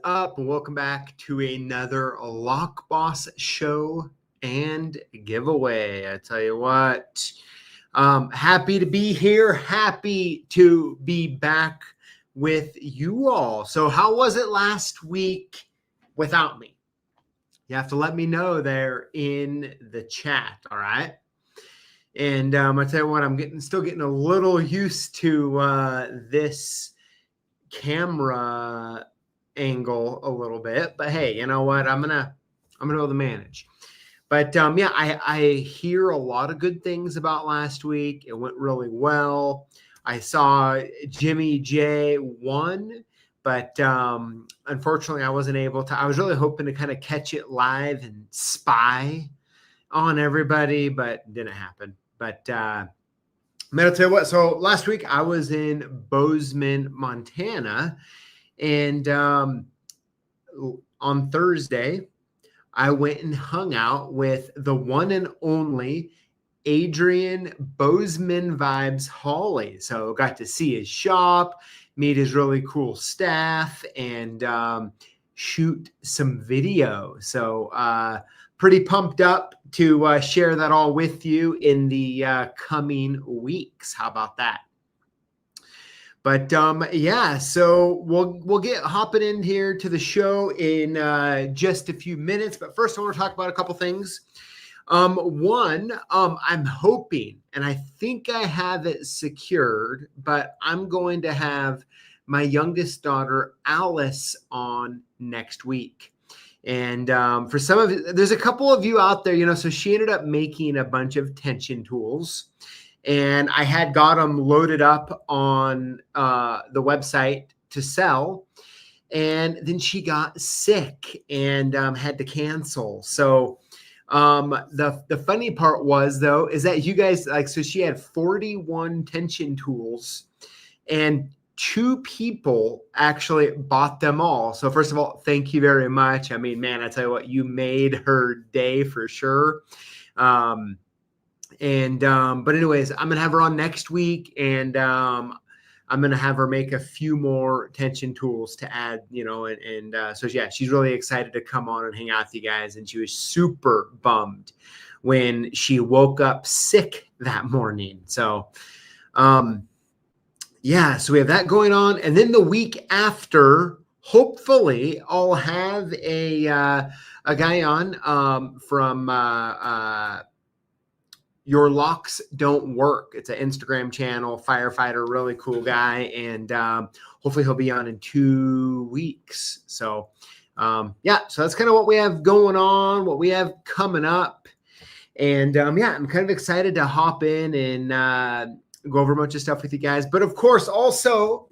up? And welcome back to another Lockboss show and giveaway. I tell you what, happy to be here. Happy to be back with you all. So how was it last week without me? You have to let me know there in the chat. All right. And I tell you what, I'm still getting a little used to this camera angle a little bit, but hey, you know what? I'm gonna be able to manage. But yeah, I hear a lot of good things about last week. It went really well. I saw Jimmy J won, but unfortunately, I wasn't able to. I was really hoping to kind of catch it live and spy on everybody, but didn't happen. But I'm gonna tell you what. So last week I was in Bozeman, Montana, and on Thursday I went and hung out with the one and only Adrian Bozeman Vibes Hawley. So got to see his shop, meet his really cool staff, and shoot some video. So pretty pumped up to share that all with you in the coming weeks. How about that? But yeah, so we'll get hopping in here to the show in just a few minutes. But first, I want to talk about a couple things. One, I'm hoping, and I think I have it secured, but I'm going to have my youngest daughter, Alice, on next week. And for some of you, there's a couple of you out there, you know, so she ended up making a bunch of tension tools. And I had got them loaded up on the website to sell. And then she got sick and had to cancel. So the funny part was, though, is that you guys, like, so she had 41 tension tools and 2 people actually bought them all. So first of all, thank you very much. I mean, man, I tell you what, you made her day for sure. But anyways, I'm going to have her on next week, and I'm going to have her make a few more tension tools to add, you know, so yeah, she's really excited to come on and hang out with you guys. And she was super bummed when she woke up sick that morning. So, yeah, so we have that going on. And then the week after, hopefully I'll have a guy on from Your Locks Don't Work. It's an Instagram channel, firefighter, really cool guy. And hopefully he'll be on in 2 weeks. So yeah, so that's kind of what we have going on, what we have coming up. And yeah, I'm kind of excited to hop in and go over a bunch of stuff with you guys. But of course, also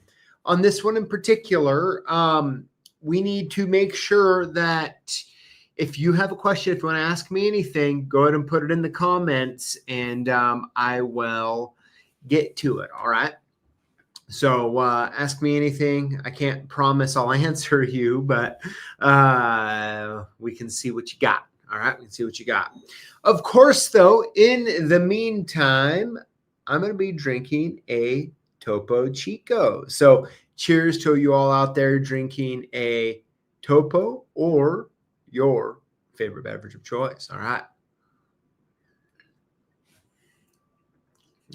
on this one in particular, we need to make sure that if you have a question, if you want to ask me anything, go ahead and put it in the comments, and I will get to it. All right. So ask me anything. I can't promise I'll answer you, but we can see what you got. All right. We can see what you got. Of course, though, in the meantime, I'm going to be drinking a Topo Chico. So cheers to you all out there drinking a Topo or your favorite beverage of choice. All right.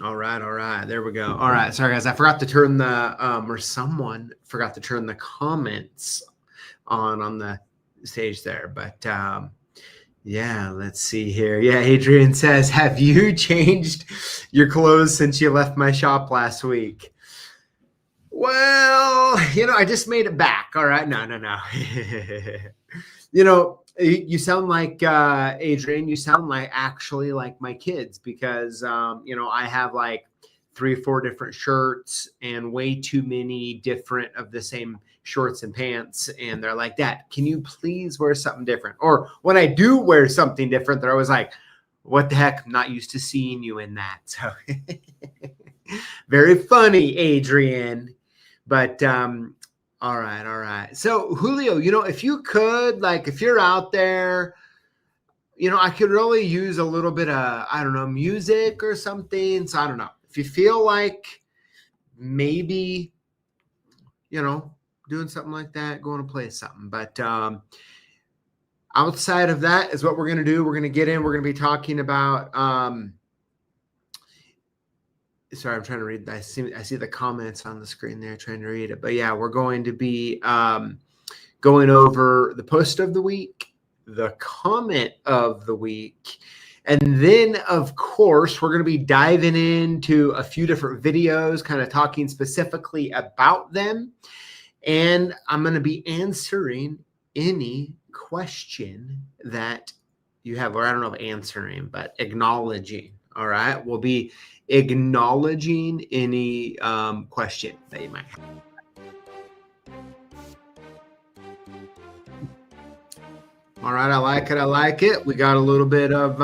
All right. All right. There we go. All right. Sorry, guys. I forgot to turn the, or someone forgot to turn the comments on the stage there. But yeah, let's see here. Yeah, Adrian says, have you changed your clothes since you left my shop last week? Well, you know, I just made it back. All right. No. You know, you sound like, Adrian, you sound like actually like my kids, because, you know, I have like 3 or 4 different shirts and way too many different of the same shorts and pants. And they're like, Dad, can you please wear something different? Or when I do wear something different, they're always like, what the heck? I'm not used to seeing you in that. So very funny, Adrian. But, all right. So Julio, you know, if you could, like, if you're out there, you know, I could really use a little bit of, I don't know, music or something. So I don't know if you feel like maybe, you know, doing something like that, going to play something. But outside of that is what we're going to do. We're going to get in. We're going to be talking about. Sorry, I'm trying to read. I see the comments on the screen there, trying to read it. But yeah, we're going to be going over the post of the week, the comment of the week, and then, of course, we're going to be diving into a few different videos, kind of talking specifically about them. And I'm going to be answering any question that you have, or I don't know if answering, but acknowledging. All right. We'll be acknowledging any question that you might have. All right. I like it. I like it. We got a little bit of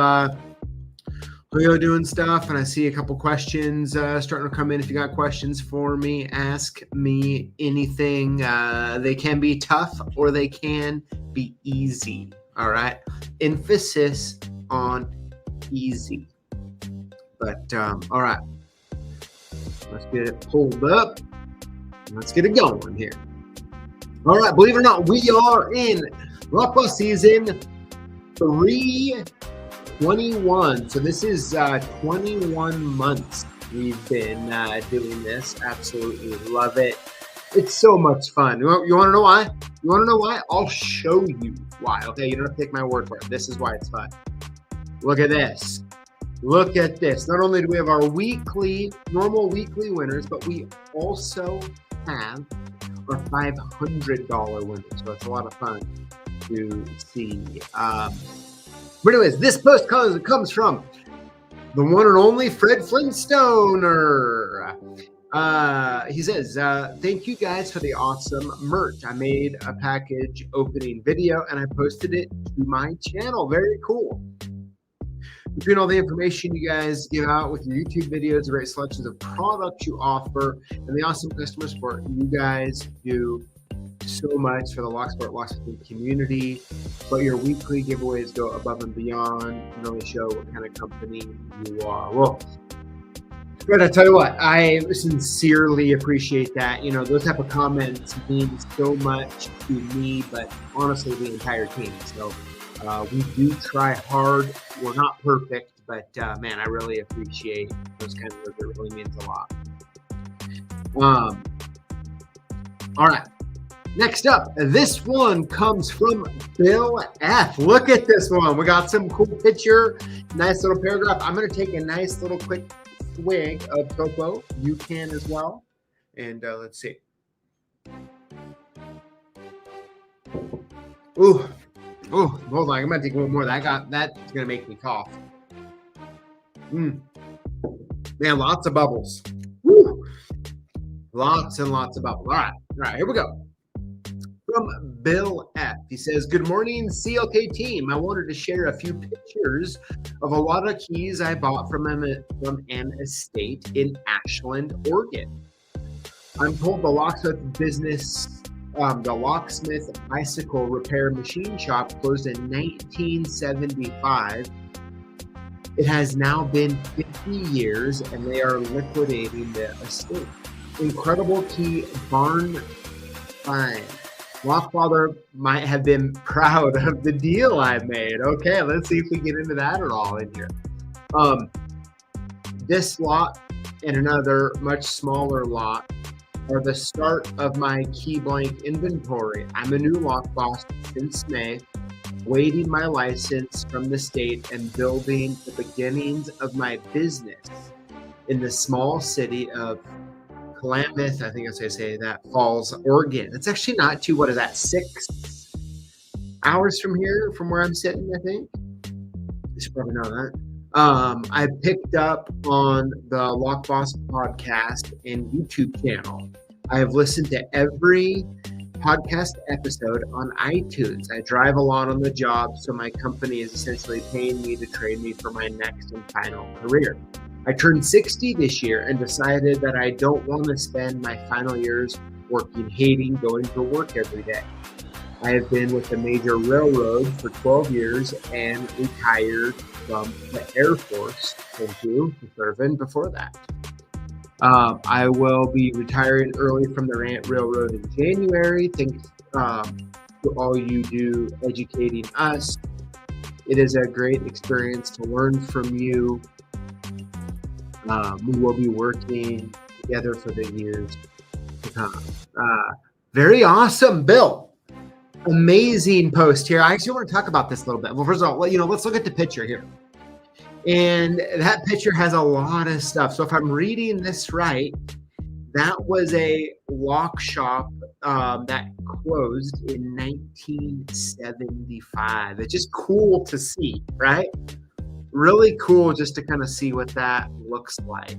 Leo doing stuff, and I see a couple questions starting to come in. If you got questions for me, ask me anything. They can be tough or they can be easy. All right. Emphasis on easy. But all right. Let's get it pulled up. Let's get it going here. All right. Believe it or not, we are in Lockboss season 321. So this is 21 months we've been doing this. Absolutely love it. It's so much fun. You want to know why? You want to know why? I'll show you why. Okay, you don't have to take my word for it. This is why it's fun. Look at this. Look at this. Not only do we have our normal weekly winners, but we also have our $500 winners. So it's a lot of fun to see. But anyways, this post comes from the one and only Fred Flintstoner. He says, thank you guys for the awesome merch. I made a package opening video and I posted it to my channel. Very cool. Between all the information you guys give out with your YouTube videos, the great selections of products you offer, and the awesome customer support, you guys do so much for the locksmith community. But your weekly giveaways go above and beyond and really show what kind of company you are. Well, Fred, I tell you what, I sincerely appreciate that. You know, those type of comments mean so much to me, but honestly, the entire team. So we do try hard. We're not perfect, but man, I really appreciate those kinds of words. It really means a lot. All right. Next up, this one comes from Bill F. Look at this one. We got some cool picture, nice little paragraph. I'm going to take a nice little quick swig of cocoa. You can as well. And let's see. Ooh, hold on. I'm going to take one more. That's going to make me cough. Man, lots of bubbles. Woo. Lots and lots of bubbles. All right, here we go. From Bill F. He says, good morning, CLK team. I wanted to share a few pictures of a lot of keys I bought from an estate in Ashland, Oregon. I'm told the locksmith business, the locksmith bicycle repair machine shop closed in 1975. It has now been 50 years and they are liquidating the estate. Incredible key barn find. Lockfather might have been proud of the deal I made. Okay, let's see if we get into that at all in here. This lot and another much smaller lot are the start of my key blank inventory. I'm a new Lockboss since May, waiting my license from the state and building the beginnings of my business in the small city of Klamath, I think I say that, Falls, Oregon. It's actually not too, 6 hours from here, from where I'm sitting, I think. You should probably know that. I picked up on the Lockboss podcast and YouTube channel. I have listened to every podcast episode on iTunes. I drive a lot on the job, so my company is essentially paying me to train me for my next and final career. I turned 60 this year and decided that I don't want to spend my final years hating going to work every day. I have been with a major railroad for 12 years and retired from the Air Force. Thank you for serving before that. I will be retiring early from the Rant Railroad in January. Thanks to all you do educating us. It is a great experience to learn from you. We will be working together for the years to come. Very awesome, Bill. Amazing post here. I actually want to talk about this a little bit. Well, first of all, let's look at the picture here. And that picture has a lot of stuff. So if I'm reading this right, that was a lock shop that closed in 1975. It's just cool to see, right? Really cool just to kind of see what that looks like.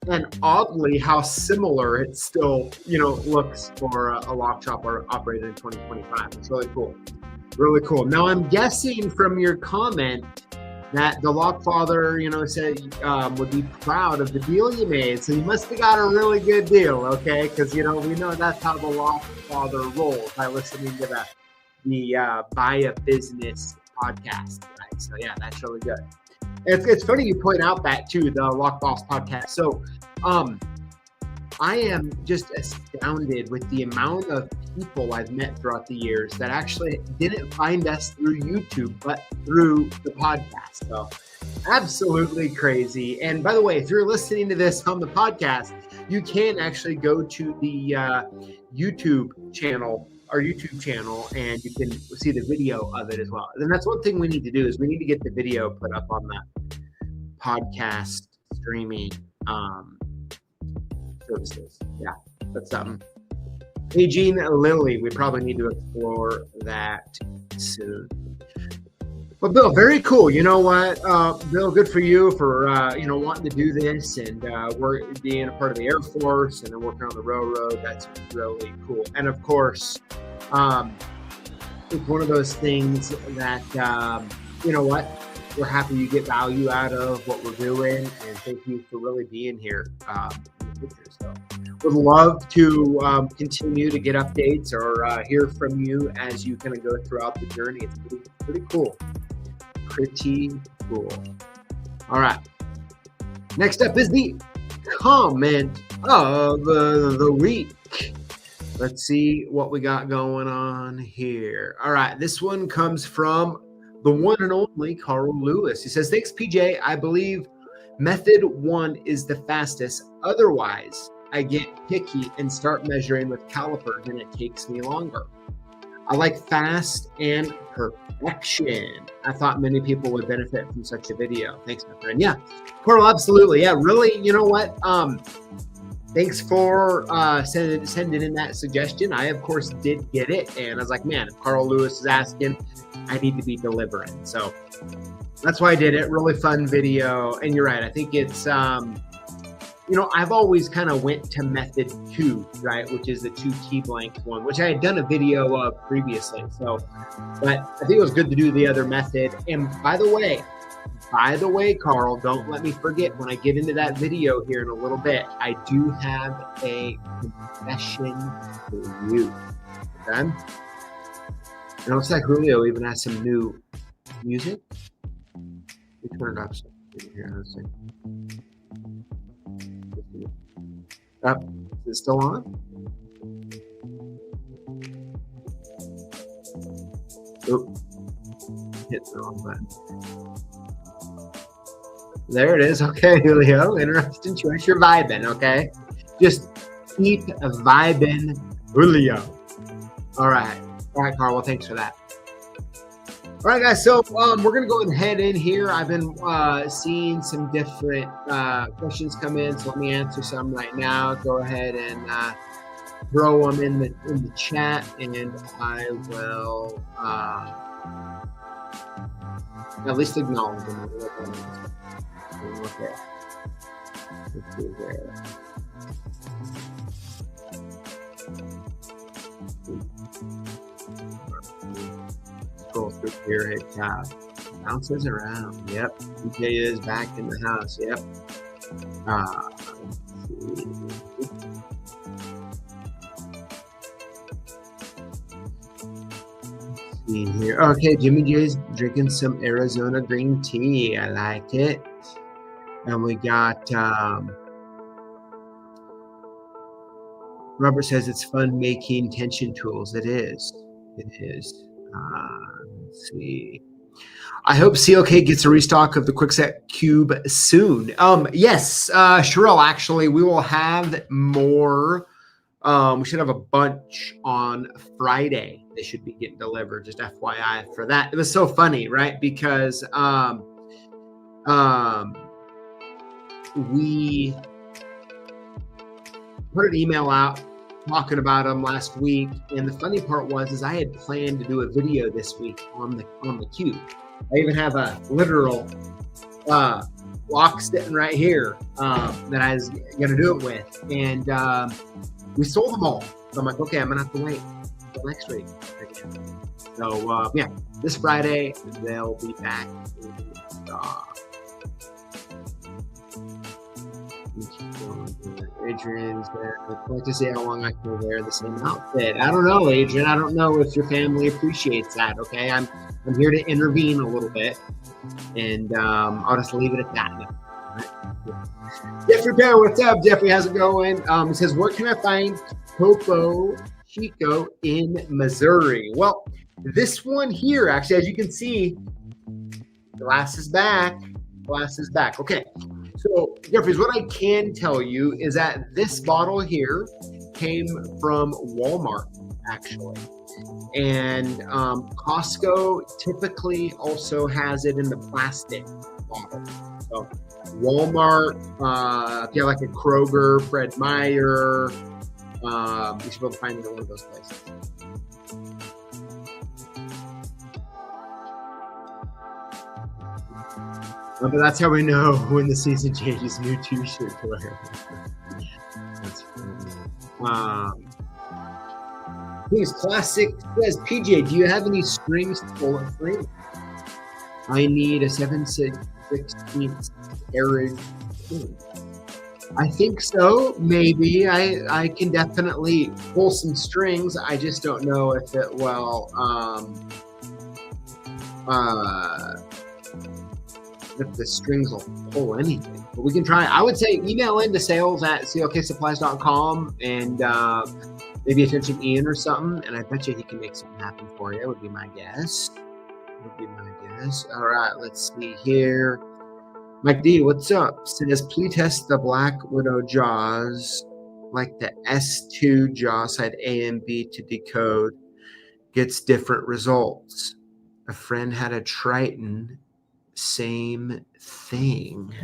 And oddly, how similar it still, looks for a lock shop or operated in 2025. It's really cool. Really cool. Now, I'm guessing from your comment that the Lockfather, said would be proud of the deal you made. So you must have got a really good deal, okay? Because, we know that's how the Lockfather rolls by listening to the Buy a Business podcast, right? So, yeah, that's really good. It's funny you point out that, too, the Lockboss podcast. So I am just astounded with the amount of people I've met throughout the years that actually didn't find us through YouTube, but through the podcast. So absolutely crazy. And by the way, if you're listening to this on the podcast, you can actually go to the YouTube channel, our YouTube channel, and you can see the video of it as well. And that's one thing we need to do is we need to get the video put up on the podcast streaming services. Yeah, that's something. Hey, Jean Lily, we probably need to explore that soon. But Bill, very cool. You know what, Bill, good for you for wanting to do this and we're being a part of the Air Force and then working on the railroad. That's really cool. And of course, it's one of those things that we're happy you get value out of what we're doing, and thank you for really being here in the future. So would love to continue to get updates or hear from you as you kind of go throughout the journey. It's pretty cool. Pretty cool. All right. Next up is the comment of the week. Let's see what we got going on here. All right. This one comes from the one and only Carl Lewis. He says, thanks, PJ. I believe method 1 is the fastest. Otherwise, I get picky and start measuring with calipers and it takes me longer. I like fast and perfection. I thought many people would benefit from such a video. Thanks, my friend. Yeah, Carl, absolutely. Yeah, really, you know what? Thanks for sending in that suggestion. I, of course, did get it. And I was like, man, if Carl Lewis is asking, I need to be delivering. So that's why I did it. Really fun video. And you're right. I think it's, I've always kind of went to method 2, right? Which is the 2 key blank one, which I had done a video of previously. So, but I think it was good to do the other method. And by the way, Carl, don't let me forget when I get into that video here in a little bit, I do have a confession for you. Okay? And it looks like Julio even has some new music. We turn it up here. Let's see. Up. Is it still on? Oop. Hit the wrong button. There it is. Okay, Julio. Interesting choice. You're vibing, okay? Just keep vibing, Julio. All right. All right, Carl. Well, thanks for that. All right, guys. So we're going to go ahead in here. I've been seeing some different questions come in. So let me answer some right now. Go ahead and throw them in the chat, and I will at least acknowledge them. Okay. Let's see there. Scroll through here. It bounces around. Yep. DJ is back in the house. Yep. Let's see here. Okay, Jimmy J's drinking some Arizona green tea. I like it. And we got Robert says it's fun making tension tools. It is. It is. Let's see. I hope CLK gets a restock of the Quickset Cube soon. Yes, Sherelle, actually, we will have more. We should have a bunch on Friday. They should be getting delivered. Just FYI for that. It was so funny, right? Because we put an email out talking about them last week, and the funny part was I had planned to do a video this week on the cube. I even have a literal lock sitting right here that I was gonna do it with, and we sold them all. So I'm like, okay, I'm gonna have to wait until next week. So yeah, this Friday they'll be back in stock. Adrian's there. I'd like to see how long I can wear the same outfit. I don't know, Adrian. I don't know if your family appreciates that. Okay, I'm here to intervene a little bit, and I'll just leave it at that. Right. Jeffrey Bear, what's up? Jeffrey, how's it going? He says, where can I find Topo Chico in Missouri? Well, this one here, actually, as you can see, glass is back. Glass is back. Okay. So, Jeffries, what I can tell you is that this bottle here came from Walmart, actually. And Costco typically also has it in the plastic bottle. So, Walmart, if you have like a Kroger, Fred Meyer, you should be able to find it in one of those places. But that's how we know when the season changes, new t-shirt to wear. That's funny. Please, Classic says, PJ, do you have any strings to pull it free? I need a 7/16 carriage. I think so, maybe. I can definitely pull some strings. I just don't know if it will if the strings will pull anything, but we can try. I would say email into sales@CLKsupplies.com and maybe attention Ian or something, and I bet you he can make something happen for you. Would be my guess. All right, let's see here. Mike D, what's up? Says, please test the Black Widow jaws like the S2 jaw side A and B to decode. Gets different results. A friend had a Triton. Same thing.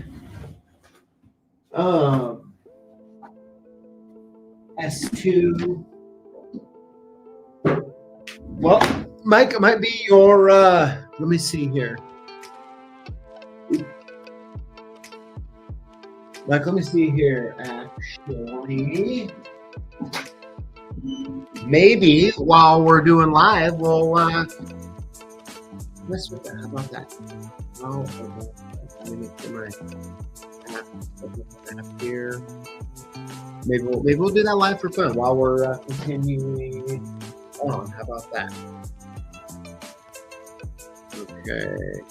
S2. Well, Mike, it might be your, let me see here. Mike, let me see here, actually. Maybe while we're doing live, we'll mess with that. How about that? Oh, let me make sure my app here. Maybe we'll do that live for fun while we're continuing on. How about that? Okay.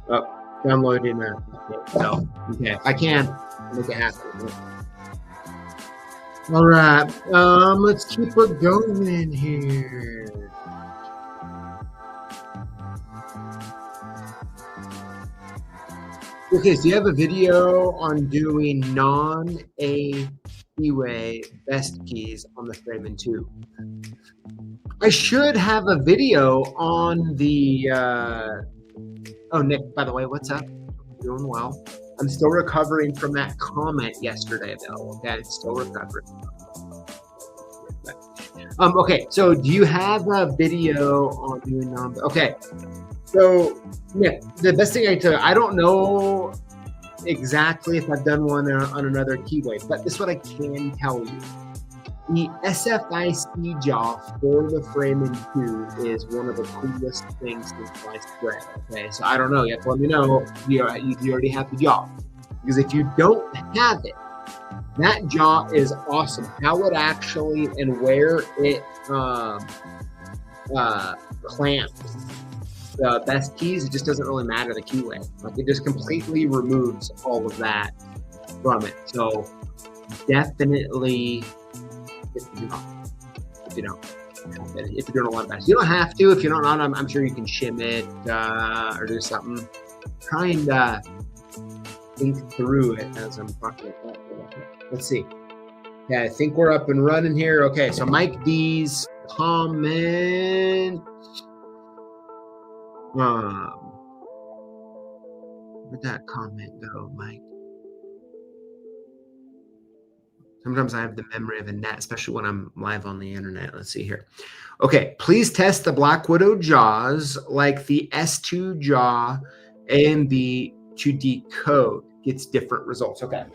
Oh, downloading that. So, okay, I can make it happen. All right, let's keep it going in here. Okay, so you have a video on doing non-A keyway best keys on the Freeman 2. I should have a video on the, oh, Nick, by the way, what's up? Doing well. I'm still recovering from that comment yesterday, though, okay? I'm still recovering. Okay, so do you have a video on doing non, okay. So, yeah, the best thing I can tell you, I don't know exactly if I've done one on another keyway, but this is what I can tell you. The SFIC jaw for the Freeman 2 is one of the coolest things since sliced bread, okay? So I don't know, you have to let me know if you already have the jaw. Because if you don't have it, that jaw is awesome. How it actually and where it clamps the best keys, it just doesn't really matter the keyway. Like it just completely removes all of that from it. So definitely, if you're doing a lot of that, you don't have to. If you don't know, I'm sure you can shim it or do something. Try and think through it as I'm talking about that. Let's see. Yeah, I think we're up and running here. Okay, so Mike D's comment. Where'd that comment go, Mike? Sometimes I have the memory of a gnat, especially when I'm live on the internet. Let's see here. Okay, please test the Black Widow jaws like the S2 jaw A and B to decode. Gets different results. Okay,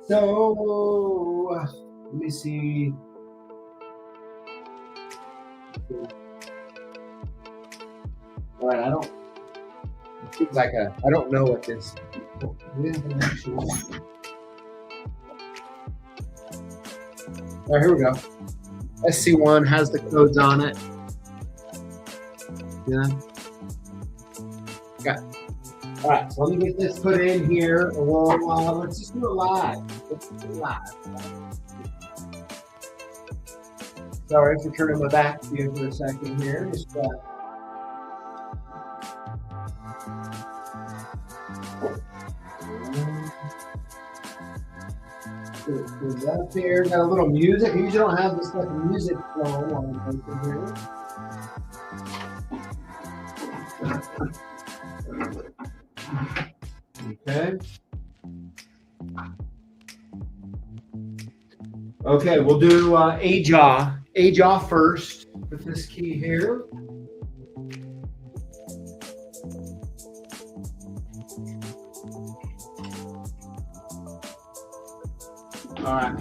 so let me see. All right, I don't know what this. All right, here we go. SC1 has the codes on it. Yeah. Okay. All right, so let me get this put in here. Well, let's just do it live. Sorry for turning my back to you for a second here. Just up here, got a little music. I usually don't have this type of music flowing while I'm here. Okay, we'll do a jaw first with this key here. All right.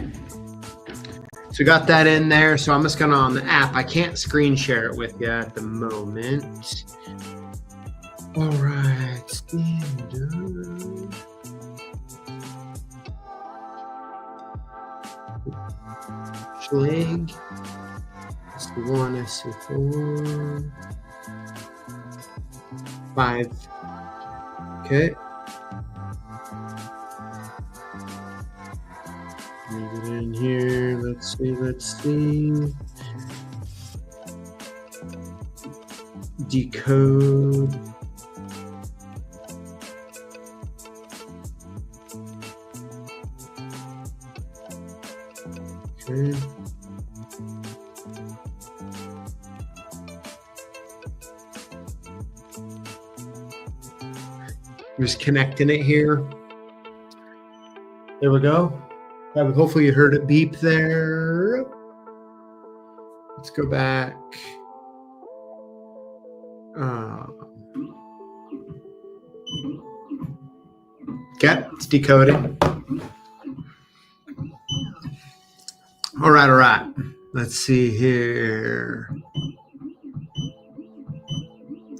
So we got that in there. So I'm just gonna on the app. I can't screen share it with you at the moment. All right. Standard. Schlag. SC1, SC4. 5. Okay. Leave it in here. Let's see. Decode. Okay. Just connecting it here. There we go. Hopefully you heard it beep there. Let's go back. Okay, it's decoding. All right. Let's see here.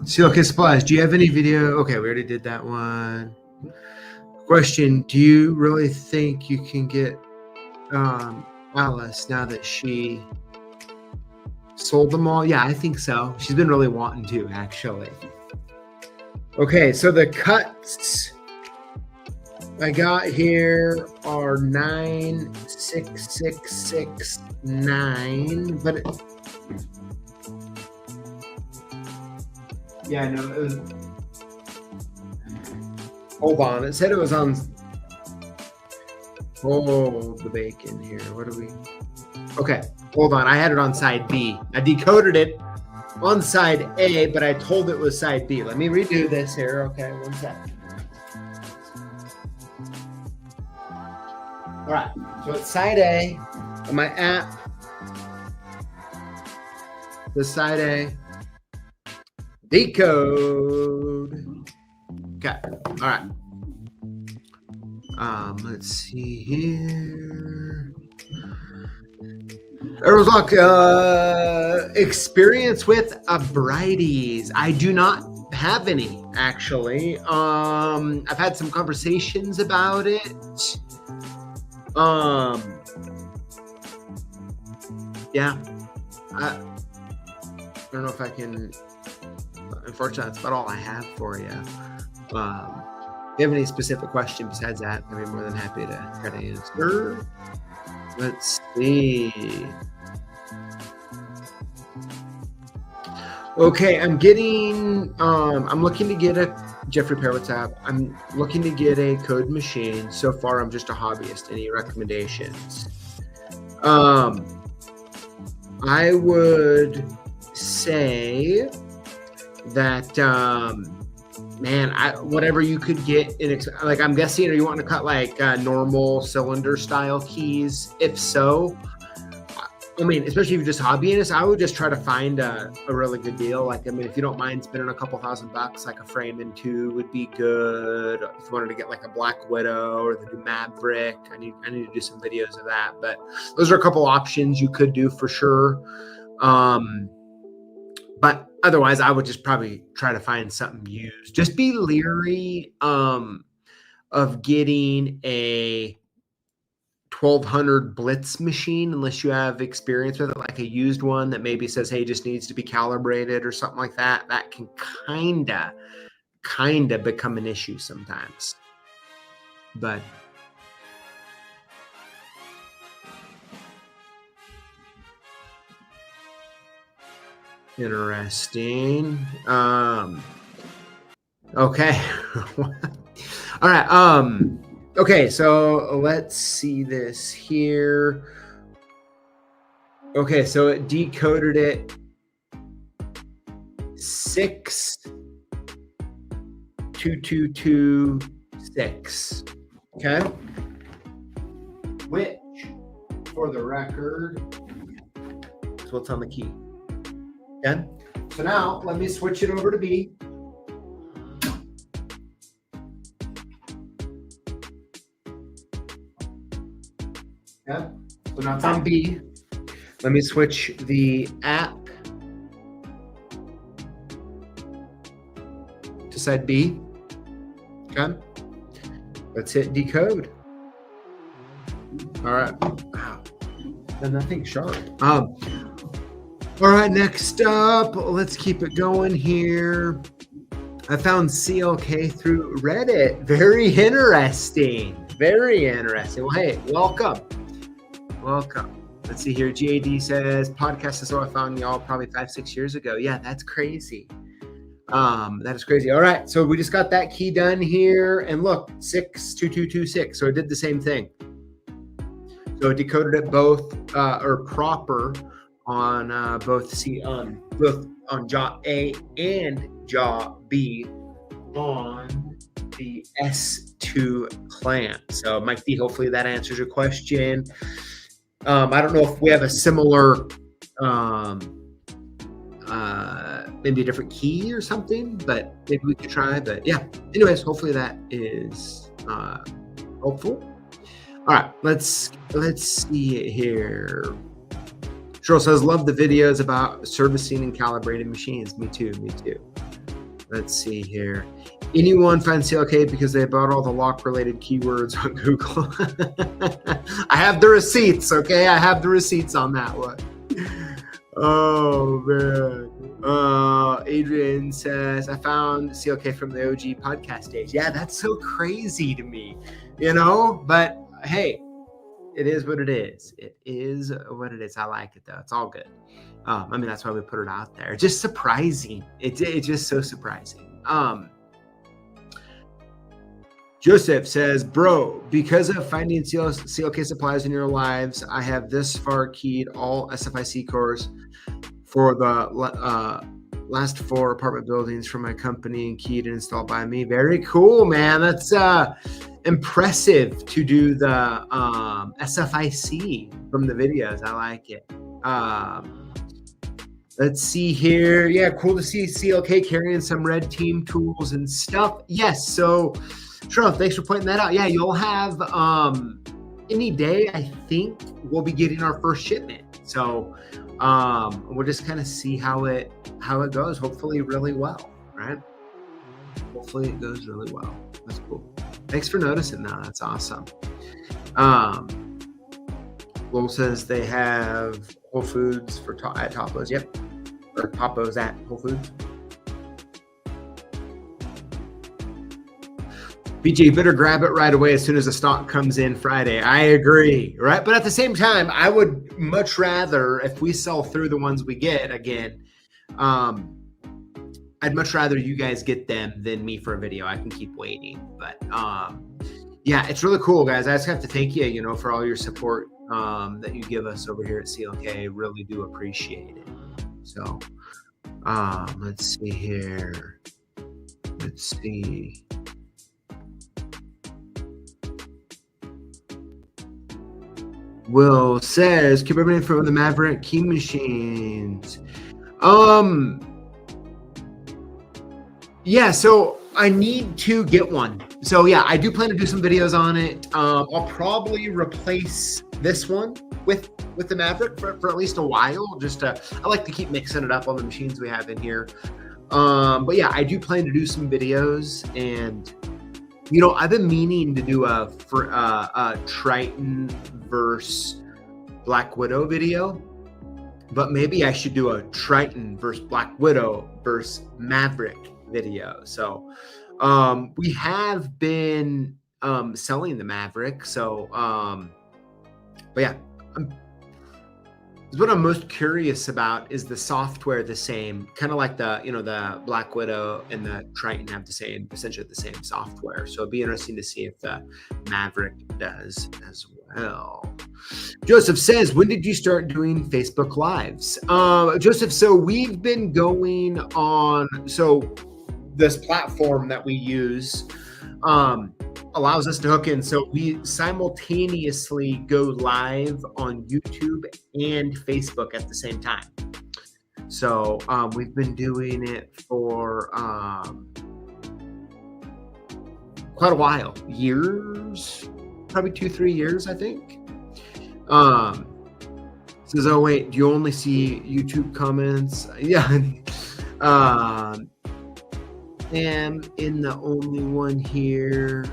CLK Supplies, do you have any video? Okay, we already did that one. Question, do you really think you can get Alice now that she sold them all? Yeah, I think so. She's been really wanting to, actually. Okay, so the cuts I got here are 96669, but yeah, no, it was. Hold on, it said it was on. Oh, the bacon here. What are we? Okay, hold on. I had it on side B. I decoded it on side A, but I told it was side B. Let me redo this here. Okay, one sec. All right, so it's side A on my app. The side A. Decode. Okay, all right. Let's see here. Errol's experience with abrides. I do not have any, actually. I've had some conversations about it. Yeah. I don't know if I can unfortunately, that's about all I have for you. If you have any specific question besides that, I'd be more than happy to try to answer. Let's see. Okay, I'm looking to get Jeffrey Pear, what's up? I'm looking to get a code machine. So far, I'm just a hobbyist. Any recommendations? I would say that, man, whatever you could get like, I'm guessing, are you wanting to cut like normal cylinder style keys? If so, I mean, especially if you're just hobbyist, I would just try to find a really good deal. Like, I mean, if you don't mind spending a couple $1,000, like a frame and two would be good. If you wanted to get like a Black Widow or the new Maverick, I need to do some videos of that. But those are a couple options you could do for sure. But otherwise, I would just probably try to find something used. Just be leery of getting a 1200 Blitz machine unless you have experience with it, like a used one that maybe says, hey, just needs to be calibrated or something like that. That can kind of become an issue sometimes. But interesting. Okay. All right. Okay, so let's see this here. Okay, so it decoded it 62226. Okay. Which, for the record, is what's on the key. Okay. So now let me switch it over to B. Yeah. So now it's on B. Let me switch the app to side B. Okay. Let's hit decode. All right. Wow. And nothing sharp. All right. Next up, let's keep it going here. I found CLK through Reddit. Very interesting. Very interesting. Well, hey, welcome. Welcome. Let's see here. GAD says, podcast is how I found y'all probably 5-6 years ago. Yeah, that's crazy. That is crazy. All right. So we just got that key done here. And look, 62226. So it did the same thing. So it decoded it both or proper on both on jaw A and jaw B on the S2 clamp. So Mike D, hopefully that answers your question. I don't know if we have a similar, maybe a different key or something, but maybe we could try. But yeah, anyways, hopefully that is helpful. All right, let's see it here. Cheryl says, love the videos about servicing and calibrating machines. Me too. Let's see here. Anyone find CLK because they bought all the lock-related keywords on Google? I have the receipts, okay? I have the receipts on that one. Oh, man. Adrian says, I found CLK from the OG podcast days. Yeah, that's so crazy to me, But, hey, it is what it is. It is what it is. I like it, though. It's all good. I mean, that's why we put it out there. It's just surprising. It's just so surprising. Joseph says, bro, because of finding CLK supplies in your lives, I have this far keyed all SFIC cores for the last 4 apartment buildings from my company and keyed and installed by me. Very cool, man. That's impressive to do the SFIC from the videos. I like it. Let's see here. Yeah, cool to see CLK carrying some red team tools and stuff. Yes, so sure, thanks for pointing that out. Yeah, you'll have any day, I think, we'll be getting our first shipment. So we'll just kind of see how it goes. Hopefully really well, right? Hopefully it goes really well. That's cool. Thanks for noticing that. That's awesome. Lowell says they have Whole Foods at Topo's. Yep. Or Topo's at Whole Foods. BJ, you better grab it right away as soon as the stock comes in Friday. I agree, right? But at the same time, I would much rather, if we sell through the ones we get again, I'd much rather you guys get them than me for a video. I can keep waiting. But yeah, it's really cool, guys. I just have to thank you, for all your support that you give us over here at CLK. Really do appreciate it. So let's see here. Let's see. Will says, keep everything from the Maverick key machines. Yeah, so I need to get one. So yeah, I do plan to do some videos on it. I'll probably replace this one with the Maverick for at least a while. I like to keep mixing it up on the machines we have in here. But yeah, I do plan to do some videos, and I've been meaning to do a Triton versus Black Widow video, but maybe I should do a Triton versus Black Widow versus Maverick video. So we have been selling the Maverick. So but yeah, what I'm most curious about is the software the same, kind of like the Black Widow and the Triton have essentially the same software. So it'd be interesting to see if the Maverick does as well. Joseph says, when did you start doing Facebook Lives? Joseph, so we've been going on, this platform that we use allows us to hook in. So we simultaneously go live on YouTube and Facebook at the same time. So we've been doing it for quite a while, years, probably 2-3 years, I think. Says, oh wait, do you only see YouTube comments? Yeah. Am in the only one here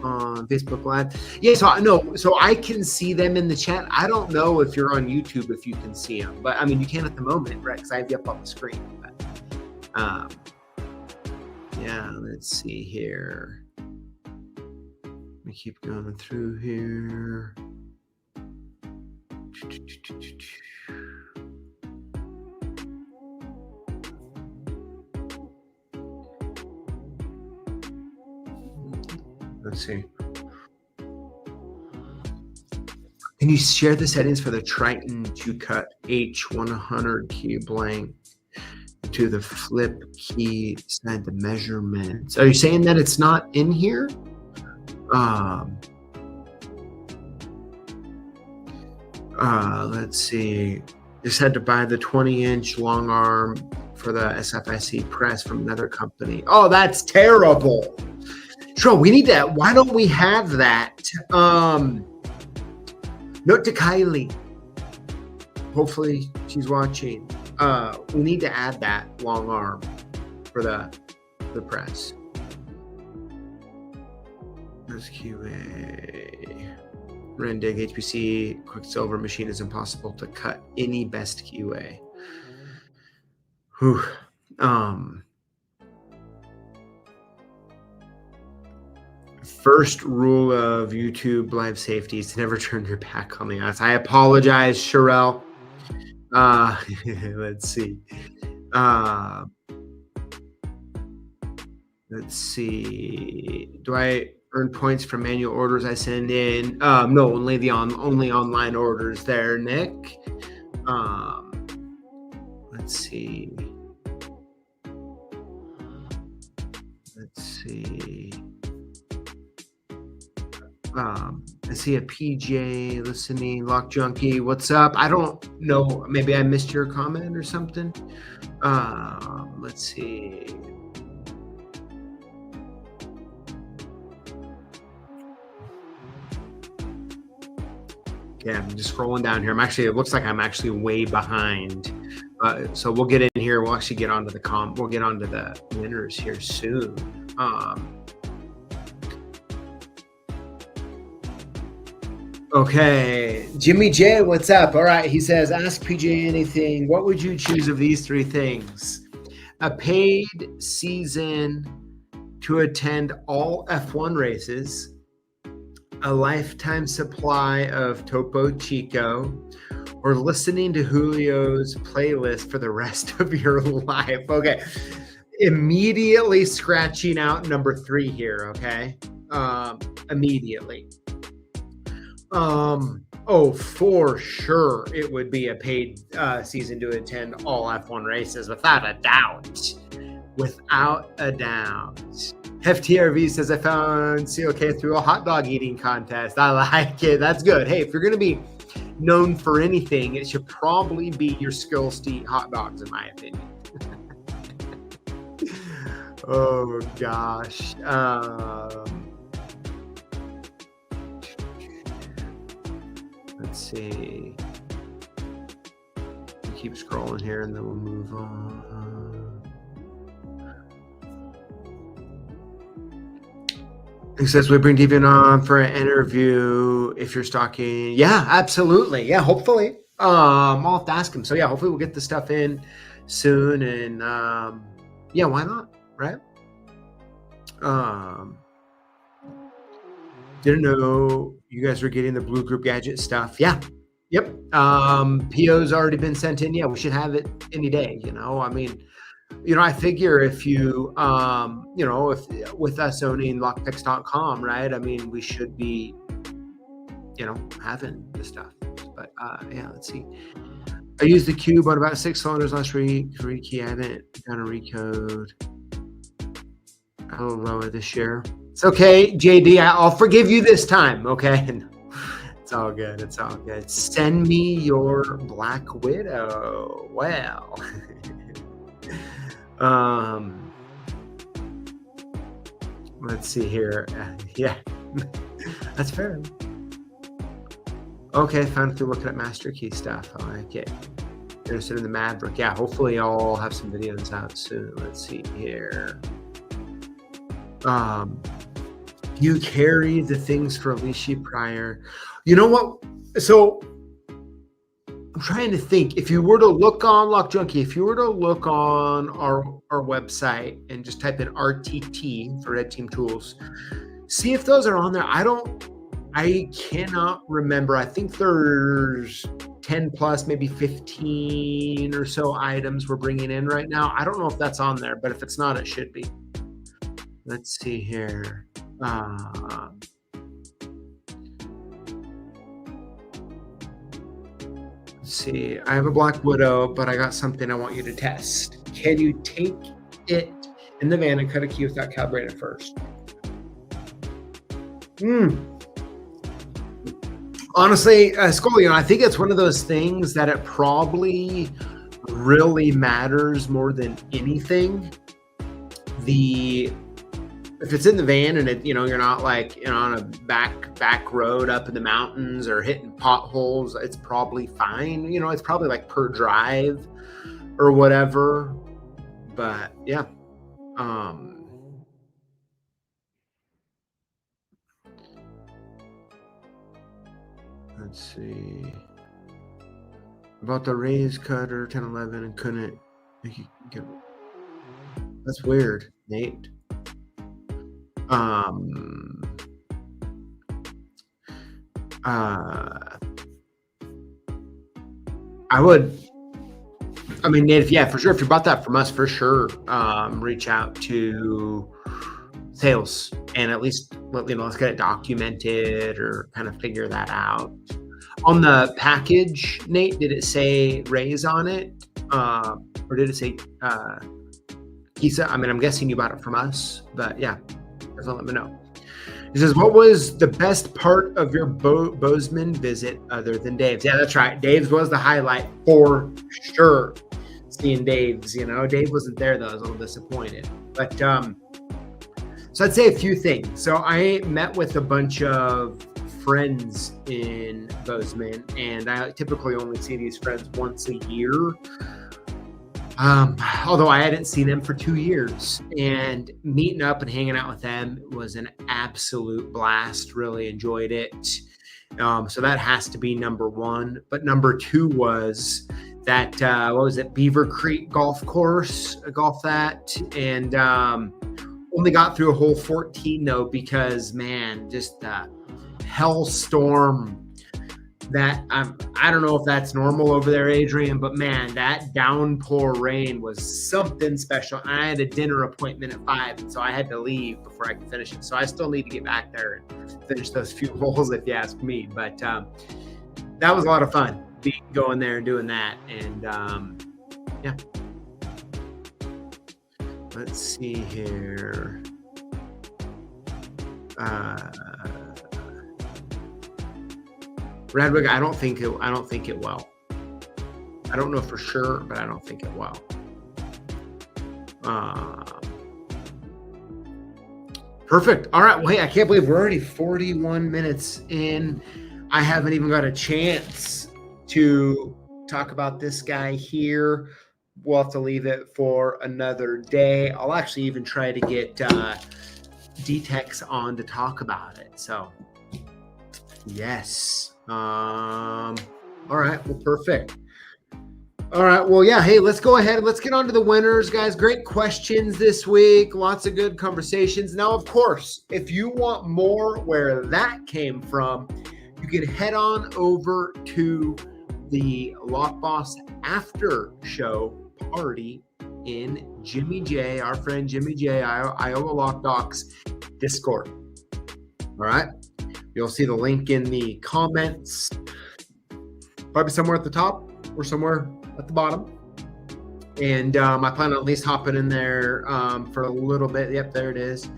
on Facebook Live. Yeah, so I can see them in the chat. I don't know if you're on YouTube if you can see them, but I mean you can at the moment, right? Because I have you up on the screen. But yeah, let's see here. Let me keep going through here. Let's see. Can you share the settings for the Triton to cut H100 key blank to the flip key side the measurements? Are you saying that it's not in here? Let's see. Just had to buy the 20-inch long arm for the SFIC press from another company. Oh, that's terrible. Sure, we need that. Why don't we have that? Note to Kylie. Hopefully she's watching. We need to add that long arm for the press. There's QA. Rendig HPC Quicksilver machine is impossible to cut any best QA. Whew. First rule of YouTube live safety is to never turn your back on the audience. I apologize, Sherelle. Let's see. Let's see. Do I earn points for manual orders I send in? No, only online orders there, Nick. Let's see. Let's see. I see a PJ listening, Lock Junkie. What's up? I don't know. Maybe I missed your comment or something. Let's see. Yeah, I'm just scrolling down here. It looks like I'm actually way behind. So we'll get in here. We'll actually get onto we'll get onto the winners here soon. Okay, Jimmy J, what's up? All right, he says, ask PJ anything. What would you choose of these three things? A paid season to attend all F1 races, a lifetime supply of Topo Chico, or listening to Julio's playlist for the rest of your life. Okay. Immediately scratching out number 3 here. Okay. Immediately. Oh, for sure. It would be a paid season to attend all F1 races without a doubt. Without a doubt. FTRV says, I found CLK through a hot dog eating contest. I like it. That's good. Hey, if you're going to be known for anything, it should probably be your skills to eat hot dogs, in my opinion. Oh, gosh. Let's see. Keep scrolling here and then we'll move on. He says we bring Deviant on for an interview if you're stalking. Yeah, absolutely. Yeah, hopefully. I'll have to ask him. So yeah, hopefully we'll get the stuff in soon. And yeah, why not? Right? Didn't know you guys were getting the Blue Group Gadget stuff. Yeah. Yep. PO's already been sent in. Yeah, we should have it any day. You know, I mean, you know, I figure if you, you know, if with us owning lockpicks.com, right? I mean, we should be, you know, having the stuff. But yeah, let's see. I used the cube on about 6 cylinders last rekey. I haven't done a recode. A little lower this year. It's okay, JD. I'll forgive you this time. Okay. It's all good. It's all good. Send me your Black Widow. Well. Let's see here. Yeah, that's fair. Okay, found through looking at Master Key stuff. I like it. Interested in the Maverick. Yeah, hopefully I'll have some videos out soon. Let's see here. You carry the things for Alicia prior. You know what? So I'm trying to think. If you were to look on Lock Junkie, if you were to look on our website and just type in RTT for Red Team Tools, see if those are on there. I cannot remember. I think there's 10 plus, maybe 15 or so items we're bringing in right now. I don't know if that's on there, but if it's not, it should be. Let's see here. Let's see. I have a Black Widow, but I got something I want you to test. Can you take it in the van and cut a key without calibrating first? Honestly, Scully, I think it's one of those things that it probably really matters more than anything. If it's in the van and it, you know, you're not like, you know, on a back road up in the mountains or hitting potholes, it's probably fine. You know, it's probably like per drive or whatever. But yeah. Let's see. About the raised cutter 1011 and couldn't get. That's weird, Nate. I mean, Nate, yeah, for sure. If you bought that from us, for sure, reach out to sales and at least, you know, let's get it documented or kind of figure that out. On the package, Nate, did it say raise on it? Or did it say Kisa? I mean, I'm guessing you bought it from us, but yeah. So let me know. He says, what was the best part of your Bozeman visit other than Dave's? Yeah, that's right. Dave's was the highlight for sure. Seeing Dave's, you know, Dave wasn't there though. I was a little disappointed. But so I'd say a few things. So I met with a bunch of friends in Bozeman, and I typically only see these friends once a year. Although I hadn't seen them for 2 years, and meeting up and hanging out with them was an absolute blast. Really enjoyed it. So that has to be number one. But number two was that, what was it? Beaver Creek Golf Course, golf that. And Only got through a whole 14 though, because man, just the hellstorm that I don't know if that's normal over there, Adrian, but man, that downpour rain was something special. I had a dinner appointment at 5, and so I had to leave before I could finish it. So I still need to get back there and finish those few holes, if you ask me. But that was a lot of fun, going there and doing that. And yeah. Let's see here. Radwig, I don't think it will. I don't know for sure, but I don't think it will. Perfect. All right. Well, hey, I can't believe we're already 41 minutes in. I haven't even got a chance to talk about this guy here. We'll have to leave it for another day. I'll actually even try to get D-Tex on to talk about it. So, yes. All right. Well, perfect. All right. Well, yeah. Hey, let's go ahead and let's get on to the winners, guys. Great questions this week. Lots of good conversations. Now, of course, if you want more where that came from, you can head on over to the Lockboss after show party in Jimmy J, our friend Jimmy J, Iowa Lock Docs Discord. All right. You'll see the link in the comments, probably somewhere at the top or somewhere at the bottom. And I plan on at least hopping in there for a little bit. Yep, there it is.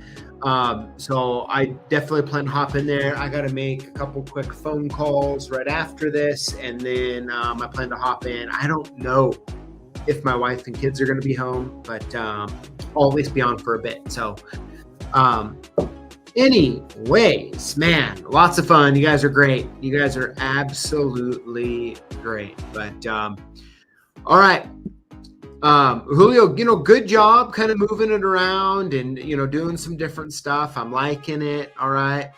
So I definitely plan to hop in there. I got to make a couple quick phone calls right after this, and then I plan to hop in. I don't know if my wife and kids are going to be home, but I'll at least be on for a bit. So anyways, man, lots of fun. You guys are great. You guys are absolutely great. But all right. Julio, good job kind of moving it around and, doing some different stuff. I'm liking it. All right.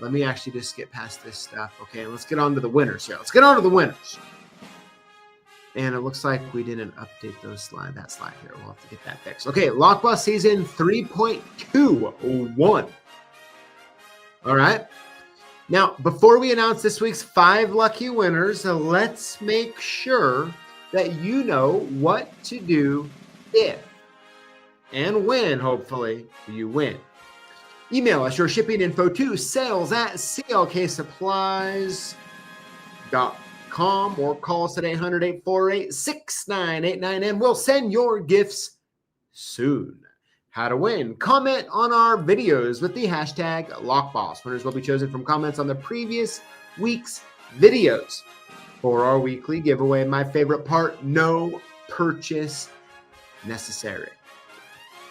Let me actually just get past this stuff. Okay. Let's get on to the winners here. Let's get on to the winners. And it looks like we didn't update that slide here. We'll have to get that fixed. Okay. Lockboss season 3.21. All right. Now, before we announce this week's 5 lucky winners, let's make sure that you know what to do if and when, hopefully, you win. Email us your shipping info to sales@CLKsupplies.com or call us at 800-848-6989 and we'll send your gifts soon. How to win. Comment on our videos with the hashtag Lockboss. Winners will be chosen from comments on the previous week's videos. For our weekly giveaway, my favorite part, no purchase necessary.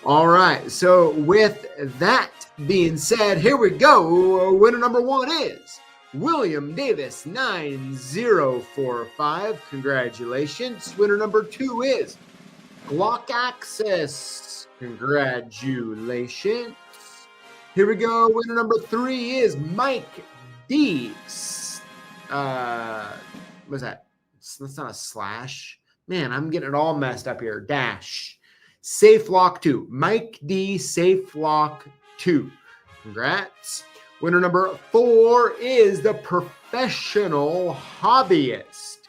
All right, so with that being said, here we go. Winner number 1 is William Davis 9045. Congratulations. Winner number 2 is Glock Access. Congratulations. Here we go. Winner number 3 is Mike D. What's that? That's not a slash. Man, I'm getting it all messed up here. Dash. Safe Lock 2. Mike D. Safe Lock 2. Congrats. Winner number 4 is the Professional Hobbyist.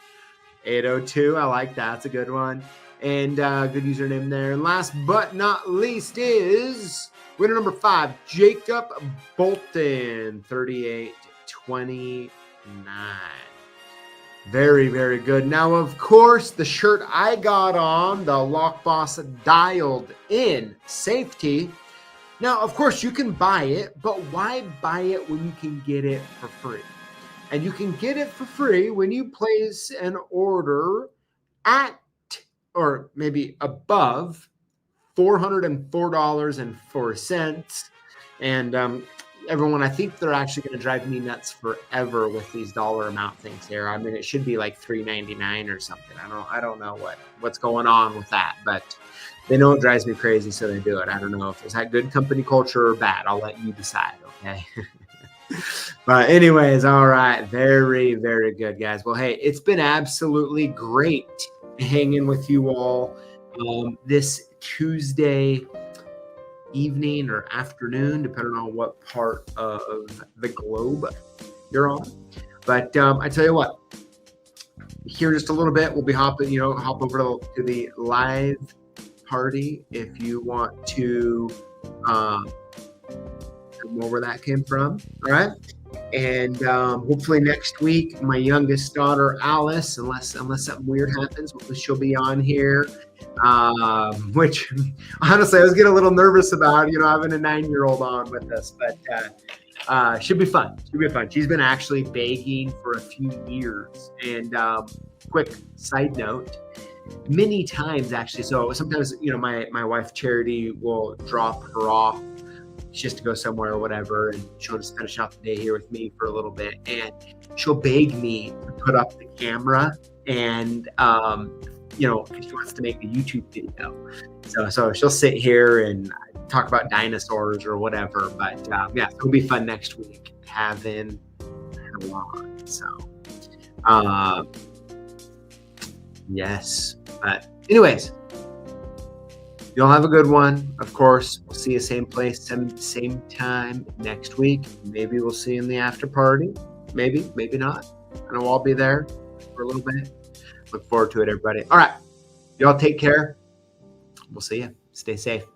802. I like that. That's a good one. And good username there. And last but not least is winner number 5, Jacob Bolton. 3829. Very, very good. Now, of course, the shirt I got on, the Lockboss Dialed In Safety. Now, of course, you can buy it, but why buy it when you can get it for free? And you can get it for free when you place an order at, or maybe above, $404.04. And everyone, I think they're actually going to drive me nuts forever with these dollar amount things here. I mean, it should be like $3.99 or something. I don't know what's going on with that, but they know it drives me crazy, so they do it. I don't know if it's that good company culture or bad. I'll let you decide, okay? But anyways, all right. Very, very good, guys. Well, hey, it's been absolutely great hanging with you all this Tuesday evening or afternoon, depending on what part of the globe you're on. But I tell you what, here in just a little bit, we'll be hop over to the live party if you want to know where that came from. All right. And hopefully next week, my youngest daughter, Alice, unless something weird happens, she'll be on here. Which honestly, I was getting a little nervous about, having a 9-year-old on with us, but should be fun. Should be fun. She's been actually baking for a few years. And quick side note, many times actually. So sometimes, my wife Charity will drop her off just to go somewhere or whatever, and she'll just finish out the day here with me for a little bit, and she'll beg me to put up the camera, and because she wants to make a YouTube video. So she'll sit here and talk about dinosaurs or whatever. But yeah, it'll be fun next week having her on. So yes. But anyways, you'll have a good one. Of course, we'll see you same place, same time next week. Maybe we'll see you in the after party. Maybe not. I know I'll be there for a little bit. Look forward to it, everybody. All right. Y'all take care. We'll see you. Stay safe.